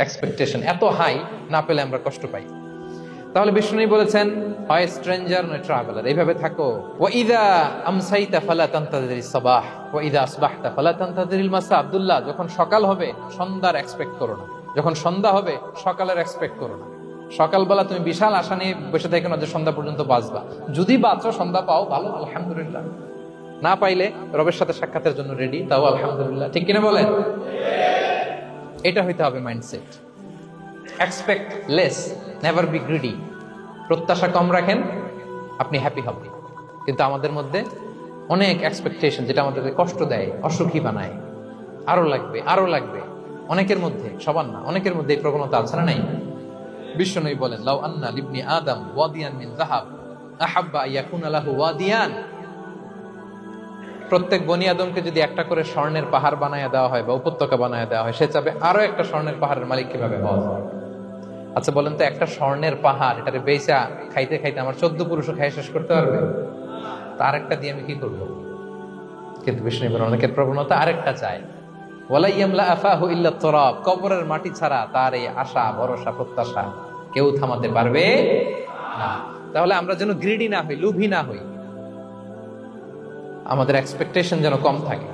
Expectation এত high, না পেলে আমরা কষ্ট পাই। তাহলে বিষ্ণু বলেছেন, হয় স্ট্রেঞ্জার নয় ট্রাভেলার, এইভাবে থাকো। ওয়া ইযা আমসাইতা ফালা তানতাযিরিস সাবাহ ওয়া ইযা আসবাহতা ফালা তানতাযিরিল মাসা। আব্দুল্লাহ, যখন সকাল হবে সন্ধ্যার এক্সপেক্ট করো না, যখন সন্ধ্যা হবে সকালের এক্সপেক্ট করো না। সকালবেলা তুমি বিশাল আশা নিয়ে বসে থেকো না যে সন্ধ্যা পর্যন্ত বাঁচবা। যদি বাঁচো, সন্ধ্যা পাও, ভালো, আলহামদুলিল্লাহ। না পাইলে রবের সাথে সাক্ষাতের জন্য রেডি, তাও আলহামদুলিল্লাহ। ঠিক কিনা বলেন? এটা হইতে হবে mindset. Expect less, never be greedy. প্রত্যাশা কম রাখেন, আপনি হ্যাপি হবেন। কিন্তু আমাদের মধ্যে অনেক এক্সপেকটেশন, যেটা আমাদেরকে কষ্ট দেয়, অসুখী বানায়। আরো লাগবে, আরো লাগবে। অনেকের মধ্যে, সবার না, অনেকের মধ্যে এই প্রবণতা আছে না নাই? বিশ্বনবী বলেন, লাউ আন্না লিবনি আদম ওয়াদিয়ান মিন যাহাব আহাব্বা ইয়াকুনা লাহু ওয়াদিয়ান। প্রত্যেক বনি আদমকে যদি একটা করে স্বর্ণের পাহাড় বানায় দেওয়া হয় বা উপত্যকা বানায় দেওয়া হয়, সে চাবে আরো একটা স্বর্ণের পাহাড়ের মালিক কিভাবে হওয়া যায়। আচ্ছা বলেন তো, একটা স্বর্ণের পাহাড়, এটারে বেচা খাইতে খাইতে আমার 14 পুরুষও খাই শেষ করতে পারবে? তার একটা দিয়ে আমি কি করবো? কিন্তু বিষ্ণু বলেন, অনেকের প্রবণতা আরেকটা চায়। ওয়ালা ইয়ামলা আফাহু ইল্লা তুরাব। কবরের মাটি ছাড়া তার এই আশা, ভরসা, প্রত্যাশা কেউ থামাতে পারবে না। তাহলে আমরা যেন গ্রিডি না হই, লোভী না হই, আমাদের এক্সপেকটেশন যেন কম থাকে।